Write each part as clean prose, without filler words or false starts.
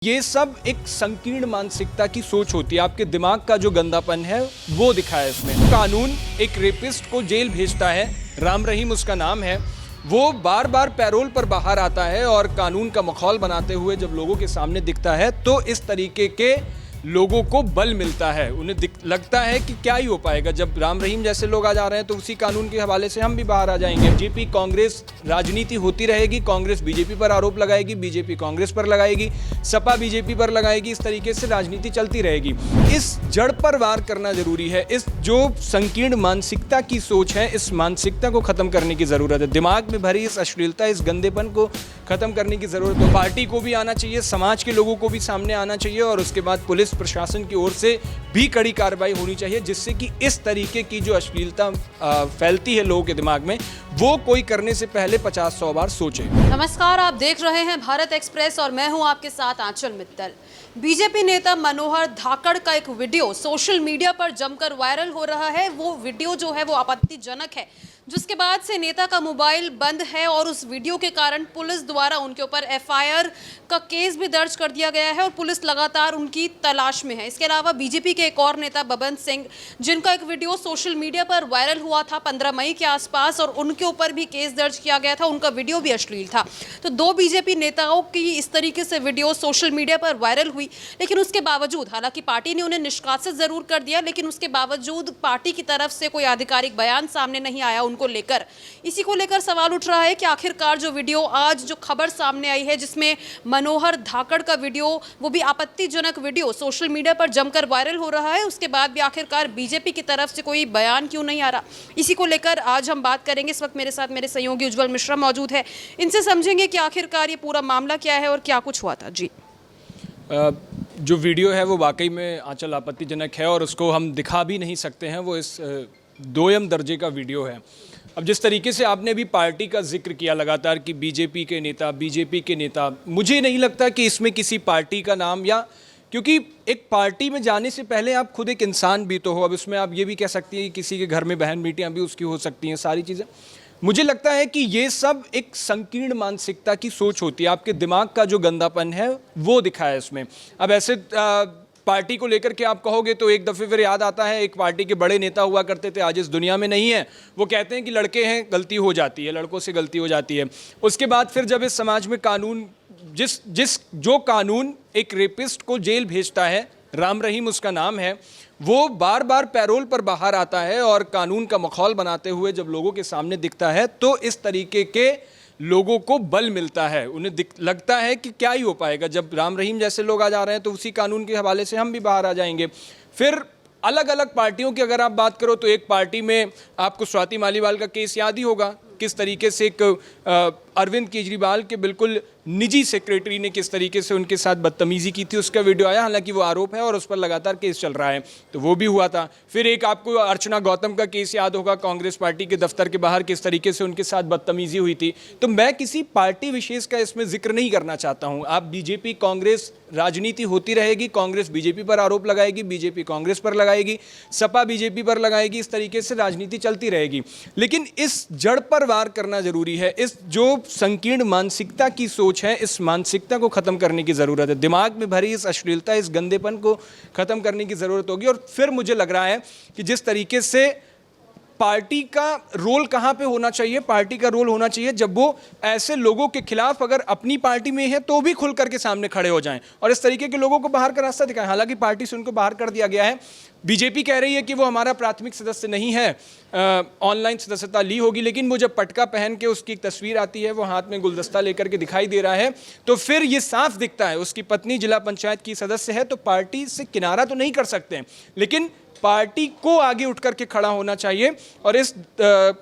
ये सब एक संकीर्ण मानसिकता की सोच होती है। आपके दिमाग का जो गंदापन है वो दिखा है इसमें। कानून एक रेपिस्ट को जेल भेजता है, राम रहीम उसका नाम है। वो बार बार पैरोल पर बाहर आता है और कानून का मखौल बनाते हुए जब लोगों के सामने दिखता है तो इस तरीके के लोगों को बल मिलता है। उन्हें लगता है कि क्या ही हो पाएगा, जब राम रहीम जैसे लोग आ जा रहे हैं तो उसी कानून के हवाले से हम भी बाहर आ जाएंगे। बीजेपी कांग्रेस राजनीति होती रहेगी, कांग्रेस बीजेपी पर आरोप लगाएगी, बीजेपी कांग्रेस पर लगाएगी, सपा बीजेपी पर लगाएगी। इस तरीके से राजनीति चलती रहेगी। इस जड़ पर वार करना जरूरी है। इस जो संकीर्ण मानसिकता की सोच है, इस मानसिकता को खत्म करने की जरूरत है। दिमाग में भरी इस अश्लीलता, इस गंदेपन को खत्म करने की जरूरत है। पार्टी को भी आना चाहिए, समाज के लोगों को भी सामने आना चाहिए और उसके बाद पुलिस प्रशासन की ओर से भी कड़ी कार्रवाई होनी चाहिए, जिससे कि इस तरीके की जो अश्लीलता फैलती है लोगों के दिमाग में, वो कोई करने से पहले 50-100 बार सोचे। नमस्कार, आप देख रहे हैं भारत एक्सप्रेस और मैं हूं आपके साथ आंचल मित्तल। बीजेपी नेता मनोहर धाकड़ का एक वीडियो सोशल मीडिया पर जमकर वायरल हो रहा है। वो वीडियो जो है वो आपत्तिजनक है, जिसके बाद से नेता का मोबाइल बंद है और उस वीडियो के कारण पुलिस द्वारा उनके ऊपर एफआईआर का केस भी दर्ज कर दिया गया है और पुलिस लगातार उनकी तलाश में है। इसके अलावा बीजेपी के एक और नेता बबन सिंह, जिनका एक वीडियो सोशल मीडिया पर वायरल हुआ था 15 मई के आसपास और उनके ऊपर भी केस दर्ज किया गया था, उनका वीडियो भी अश्लील था। तो दो बीजेपी नेताओं की इस तरीके से वीडियो सोशल मीडिया पर वायरल हुई, लेकिन उसके बावजूद, हालांकि पार्टी ने उन्हें निष्कासित जरूर कर दिया, लेकिन उसके बावजूद पार्टी की तरफ से कोई आधिकारिक बयान सामने नहीं आया उनको लेकर। इसी को लेकर सवाल उठ रहा है कि आखिरकार जो वीडियो आज जो खबर सामने आई है, जिसमें मनोहर धाकड़ का वीडियो, वो भी आपत्तिजनक वीडियो सोशल मीडिया पर जमकर वायरल हो रहा है, उसके बाद भी आखिरकार बीजेपी की तरफ से कोई बयान क्यों नहीं आ रहा, इसी को लेकर आज हम बात करेंगे। इस वक्त मेरे साथ मेरे सहयोगी उज्जवल मिश्रा मौजूद है, इनसे समझेंगे कि आखिरकार ये पूरा मामला क्या है और क्या कुछ हुआ था। जी, जो वीडियो है वो वाकई में आंचल आपत्तिजनक है और उसको हम दिखा भी नहीं सकते हैं। वो इस दोयम दर्जे का वीडियो है। अब जिस तरीके से आपने भी पार्टी का जिक्र किया लगातार कि बीजेपी के नेता, मुझे नहीं लगता कि इसमें किसी पार्टी का नाम, या क्योंकि एक पार्टी में जाने से पहले आप खुद एक इंसान भी तो हो। अब इसमें आप ये भी कह सकती हैं कि किसी के घर में बहन बेटियां भी उसकी हो सकती हैं, सारी चीज़ें। मुझे लगता है कि ये सब एक संकीर्ण मानसिकता की सोच होती है। आपके दिमाग का जो गंदापन है वो दिखा है इसमें। अब ऐसे पार्टी को लेकर के आप कहोगे तो एक दफ़े फिर याद आता है, एक पार्टी के बड़े नेता हुआ करते थे, आज इस दुनिया में नहीं है। वो कहते हैं कि लड़के हैं, गलती हो जाती है, लड़कों से गलती हो जाती है। उसके बाद फिर जब इस समाज में कानून जो कानून एक रेपिस्ट को जेल भेजता है, राम रहीम उसका नाम है, वो बार बार पैरोल पर बाहर आता है और कानून का मखौल बनाते हुए जब लोगों के सामने दिखता है तो इस तरीके के लोगों को बल मिलता है। उन्हें लगता है कि क्या ही हो पाएगा, जब राम रहीम जैसे लोग आ जा रहे हैं तो उसी कानून के हवाले से हम भी बाहर आ जाएंगे। फिर अलग अलग पार्टियों की अगर आप बात करो तो एक पार्टी में आपको स्वाति मालीवाल का केस याद ही होगा, किस तरीके से एक अरविंद केजरीवाल के बिल्कुल निजी सेक्रेटरी ने किस तरीके से उनके साथ बदतमीजी की थी, उसका वीडियो आया। हालांकि वो आरोप है और उस पर लगातार केस चल रहा है, तो वो भी हुआ था। फिर एक आपको अर्चना गौतम का केस याद होगा, कांग्रेस पार्टी के दफ्तर के बाहर किस तरीके से उनके साथ बदतमीजी हुई थी। तो मैं किसी पार्टी विशेष का इसमें जिक्र नहीं करना चाहता हूँ। आप बीजेपी कांग्रेस राजनीति होती रहेगी, कांग्रेस बीजेपी पर आरोप लगाएगी, बीजेपी कांग्रेस पर लगाएगी, सपा बीजेपी पर लगाएगी, इस तरीके से राजनीति चलती रहेगी। लेकिन इस जड़ पर वार करना जरूरी है। इस जो संकीर्ण मानसिकता की सोच है, इस मानसिकता को खत्म करने की जरूरत है। दिमाग में भरी इस अश्लीलता, इस गंदेपन को खत्म करने की जरूरत होगी। और फिर मुझे लग रहा है कि जिस तरीके से पार्टी का रोल कहां पे होना चाहिए, पार्टी का रोल होना चाहिए जब वो ऐसे लोगों के खिलाफ, अगर अपनी पार्टी में है तो भी खुल करके सामने खड़े हो जाएं और इस तरीके के लोगों को बाहर का रास्ता दिखाएं। हालांकि पार्टी से उनको बाहर कर दिया गया है। बीजेपी कह रही है कि वो हमारा प्राथमिक सदस्य नहीं है, ऑनलाइन सदस्यता ली होगी, लेकिन वो जब पटका पहन के उसकी एक तस्वीर आती है, वो हाथ में गुलदस्ता लेकर के दिखाई दे रहा है, तो फिर ये साफ दिखता है उसकी पत्नी जिला पंचायत की सदस्य है। तो पार्टी से किनारा तो नहीं कर सकते, लेकिन पार्टी को आगे उठ करके खड़ा होना चाहिए और इस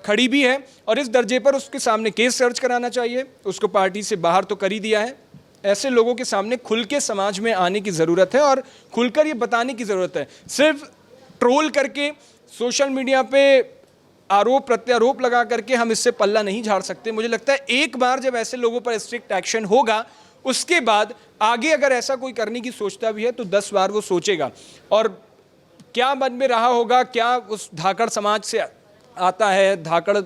खड़ी भी है और इस दर्जे पर उसके सामने केस दर्ज कराना चाहिए। उसको पार्टी से बाहर तो कर ही दिया है। ऐसे लोगों के सामने खुल के समाज में आने की ज़रूरत है और खुलकर ये बताने की ज़रूरत है। सिर्फ ट्रोल करके, सोशल मीडिया पे आरोप प्रत्यारोप लगा करके हम इससे पल्ला नहीं झाड़ सकते। मुझे लगता है एक बार जब ऐसे लोगों पर स्ट्रिक्ट एक्शन होगा, उसके बाद आगे अगर ऐसा कोई करने की सोचता भी है तो 10 बार वो सोचेगा। और क्या मन में रहा होगा, क्या उस धाकड़ समाज से आता है, धाकड़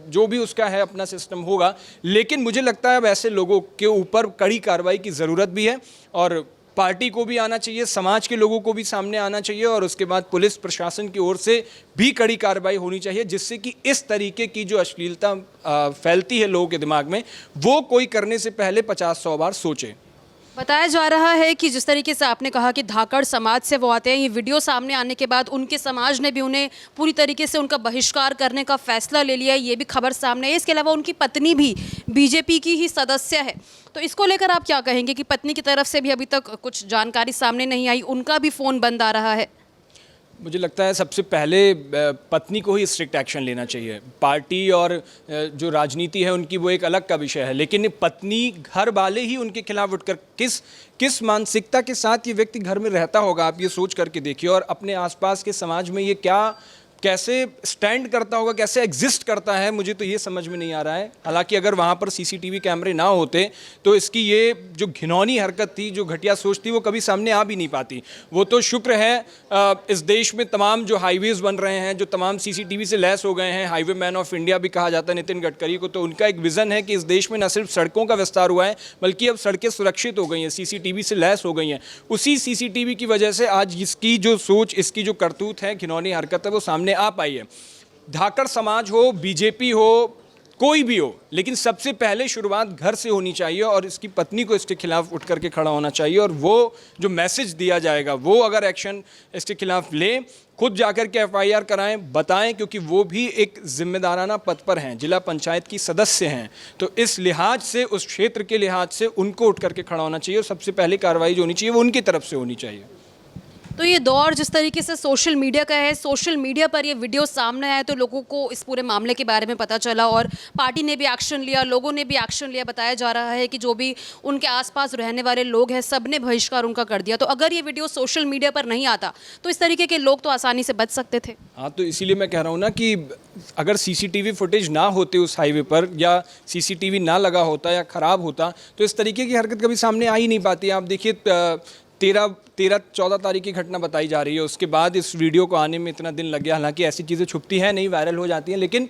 जो भी उसका है अपना सिस्टम होगा, लेकिन मुझे लगता है अब ऐसे लोगों के ऊपर कड़ी कार्रवाई की ज़रूरत भी है और पार्टी को भी आना चाहिए, समाज के लोगों को भी सामने आना चाहिए और उसके बाद पुलिस प्रशासन की ओर से भी कड़ी कार्रवाई होनी चाहिए, जिससे कि इस तरीके की जो अश्लीलता फैलती है लोगों के दिमाग में, वो कोई करने से पहले 50-100 बार सोचे। बताया जा रहा है कि जिस तरीके से आपने कहा कि धाकड़ समाज से वो आते हैं, ये वीडियो सामने आने के बाद उनके समाज ने भी उन्हें पूरी तरीके से उनका बहिष्कार करने का फैसला ले लिया है, ये भी खबर सामने है। इसके अलावा उनकी पत्नी भी बीजेपी की ही सदस्य है, तो इसको लेकर आप क्या कहेंगे कि पत्नी की तरफ से भी अभी तक कुछ जानकारी सामने नहीं आई, उनका भी फ़ोन बंद आ रहा है? मुझे लगता है सबसे पहले पत्नी को ही स्ट्रिक्ट एक्शन लेना चाहिए। पार्टी और जो राजनीति है उनकी वो एक अलग का विषय है, लेकिन पत्नी, घर वाले ही उनके खिलाफ उठकर किस मानसिकता के साथ ये व्यक्ति घर में रहता होगा, आप ये सोच करके देखिए। और अपने आसपास के समाज में ये कैसे स्टैंड करता होगा, कैसे एग्जिस्ट करता है, मुझे तो ये समझ में नहीं आ रहा है। हालांकि अगर वहाँ पर सीसीटीवी कैमरे ना होते तो इसकी ये जो घिनौनी हरकत थी, जो घटिया सोच थी, वो कभी सामने आ भी नहीं पाती। वो तो शुक्र है इस देश में तमाम जो हाईवेज बन रहे हैं, जो तमाम सीसीटीवी से लैस हो गए हैं, हाईवे मैन ऑफ इंडिया भी कहा जाता है नितिन गडकरी को, तो उनका एक विज़न है कि इस देश में न सिर्फ सड़कों का विस्तार हुआ है, बल्कि अब सड़कें सुरक्षित हो गई हैं, सीसीटीवी से लैस हो गई हैं। उसी सीसीटीवी की वजह से आज इसकी जो सोच, इसकी जो करतूत है, घिनौनी हरकत है, वो सामने आ पाई है। धाकड़ समाज हो, बीजेपी हो, कोई भी हो, लेकिन सबसे पहले शुरुआत घर से होनी चाहिए और इसकी पत्नी को इसके खिलाफ उठ करके खड़ा होना चाहिए। और वो जो मैसेज दिया जाएगा, वो अगर एक्शन इसके खिलाफ ले, खुद जाकर के एफआईआर कराएं, बताएं, क्योंकि वो भी एक जिम्मेदाराना पद पर हैं, जिला पंचायत की सदस्य हैं। तो इस लिहाज से, उस क्षेत्र के लिहाज से उनको उठ करके खड़ा होना चाहिए और सबसे पहले कार्रवाई जो होनी चाहिए वो उनकी तरफ से होनी चाहिए। तो ये दौर जिस तरीके से सोशल मीडिया का है, सोशल मीडिया पर ये वीडियो सामने आया तो लोगों को इस पूरे मामले के बारे में पता चला और पार्टी ने भी एक्शन लिया, लोगों ने भी एक्शन लिया। बताया जा रहा है कि जो भी उनके आसपास रहने वाले लोग हैं, सब ने बहिष्कार उनका कर दिया। तो अगर ये वीडियो सोशल मीडिया पर नहीं आता तो इस तरीके के लोग तो आसानी से बच सकते थे। हाँ, तो इसीलिए मैं कह रहा हूँ ना कि अगर सीसीटीवी फुटेज ना होते उस हाईवे पर, या सीसीटीवी ना लगा होता या ख़राब होता, तो इस तरीके की हरकत कभी सामने आ ही नहीं पाती। आप देखिए 13-14 तारीख की घटना बताई जा रही है, उसके बाद इस वीडियो को आने में इतना दिन लग गया। हालांकि ऐसी चीज़ें छुपती हैं नहीं, वायरल हो जाती हैं, लेकिन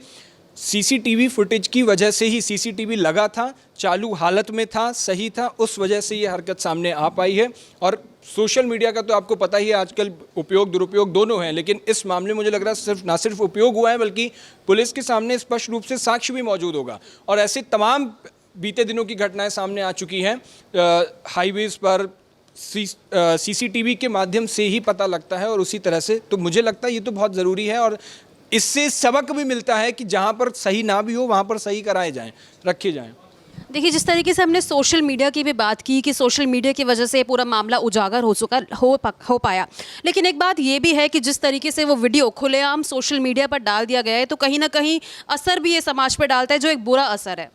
सीसीटीवी फुटेज की वजह से ही, सीसीटीवी लगा था, चालू हालत में था, सही था, उस वजह से ये हरकत सामने आ पाई है। और सोशल मीडिया का तो आपको पता ही है, आजकल उपयोग दुरुपयोग दोनों हैं, लेकिन इस मामले में मुझे लग रहा है ना सिर्फ उपयोग हुआ है, बल्कि पुलिस के सामने स्पष्ट रूप से साक्ष्य भी मौजूद होगा। और ऐसे तमाम बीते दिनों की घटनाएं सामने आ चुकी हैं। हाईवेज़ पर सीसीटीवी के माध्यम से ही पता लगता है और उसी तरह से, तो मुझे लगता है ये तो बहुत ज़रूरी है। और इससे सबक भी मिलता है कि जहाँ पर सही ना भी हो, वहाँ पर सही कराए जाएं, रखे जाएं। देखिए, जिस तरीके से हमने सोशल मीडिया की भी बात की कि सोशल मीडिया की वजह से ये पूरा मामला उजागर हो पाया, लेकिन एक बात ये भी है कि जिस तरीके से वो वीडियो खुलेआम सोशल मीडिया पर डाल दिया गया है, तो कहीं ना कहीं असर भी ये समाज पर डालता है, जो एक बुरा असर है।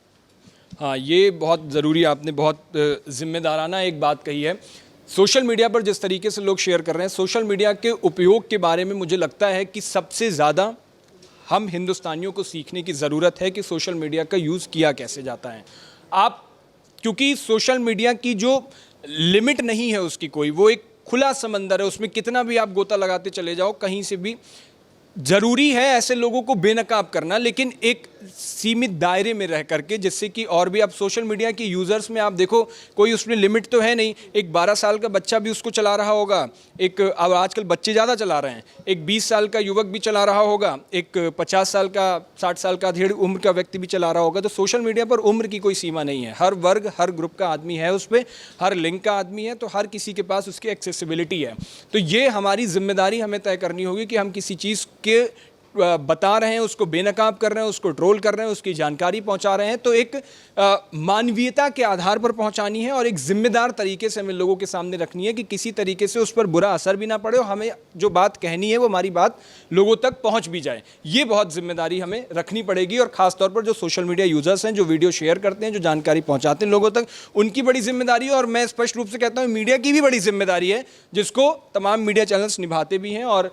हाँ, ये बहुत ज़रूरी, आपने बहुत जिम्मेदाराना एक बात कही है। सोशल मीडिया पर जिस तरीके से लोग शेयर कर रहे हैं, सोशल मीडिया के उपयोग के बारे में मुझे लगता है कि सबसे ज़्यादा हम हिंदुस्तानियों को सीखने की ज़रूरत है कि सोशल मीडिया का यूज़ किया कैसे जाता है। आप, क्योंकि सोशल मीडिया की जो लिमिट नहीं है उसकी कोई, वो एक खुला समंदर है, उसमें कितना भी आप गोता लगाते चले जाओ, कहीं से भी। ज़रूरी है ऐसे लोगों को बेनकाब करना, लेकिन एक सीमित दायरे में रह करके, जिससे कि और भी, आप सोशल मीडिया के यूज़र्स में आप देखो, कोई उसमें लिमिट तो है नहीं। एक 12 साल का बच्चा भी उसको चला रहा होगा, एक, अब आजकल बच्चे ज़्यादा चला रहे हैं, एक 20 साल का युवक भी चला रहा होगा, एक 50 साल का, 60 साल का अधेड़ उम्र का व्यक्ति भी चला रहा होगा। तो सोशल मीडिया पर उम्र की कोई सीमा नहीं है, हर वर्ग, हर ग्रुप का आदमी है उस पर, हर लिंग का आदमी है, तो हर किसी के पास उसकी एक्सेसिबिलिटी है। तो ये हमारी जिम्मेदारी हमें तय करनी होगी कि हम किसी चीज़ के बता रहे हैं, उसको बेनकाब कर रहे हैं, उसको ट्रोल कर रहे हैं, उसकी जानकारी पहुंचा रहे हैं, तो एक मानवीयता के आधार पर पहुंचानी है और एक जिम्मेदार तरीके से हमें लोगों के सामने रखनी है कि किसी तरीके से उस पर बुरा असर भी ना पड़े और हमें जो बात कहनी है वो हमारी बात लोगों तक पहुंच भी जाए। ये बहुत जिम्मेदारी हमें रखनी पड़ेगी। और ख़ासतौर पर जो सोशल मीडिया यूज़र्स हैं, जो वीडियो शेयर करते हैं, जो जानकारी पहुँचाते हैं लोगों तक, उनकी बड़ी जिम्मेदारी है। और मैं स्पष्ट रूप से कहता हूँ, मीडिया की भी बड़ी जिम्मेदारी है, जिसको तमाम मीडिया चैनल्स निभाते भी हैं। और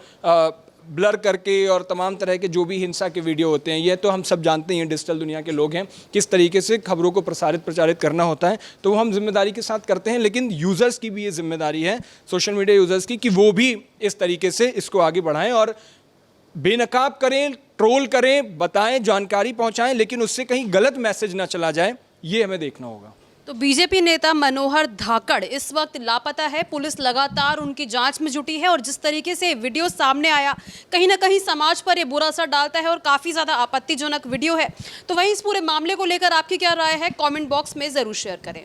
ब्लर करके और तमाम तरह के जो भी हिंसा के वीडियो होते हैं, ये तो हम सब जानते हैं, डिजिटल दुनिया के लोग हैं, किस तरीके से खबरों को प्रचारित करना होता है, तो वो हम जिम्मेदारी के साथ करते हैं। लेकिन यूज़र्स की भी ये जिम्मेदारी है, सोशल मीडिया यूज़र्स की, कि वो भी इस तरीके से इसको आगे बढ़ाएं और बेनकाब करें, ट्रोल करें, बताएं, जानकारी पहुंचाएं, लेकिन उससे कहीं गलत मैसेज ना चला जाए, ये हमें देखना होगा। तो बीजेपी नेता मनोहर धाकड़ इस वक्त लापता है। पुलिस लगातार उनकी जांच में जुटी है और जिस तरीके से वीडियो सामने आया, कहीं ना कहीं समाज पर ये बुरा असर डालता है और काफ़ी ज़्यादा आपत्तिजनक वीडियो है। तो वहीं इस पूरे मामले को लेकर आपकी क्या राय है, कमेंट बॉक्स में ज़रूर शेयर करें।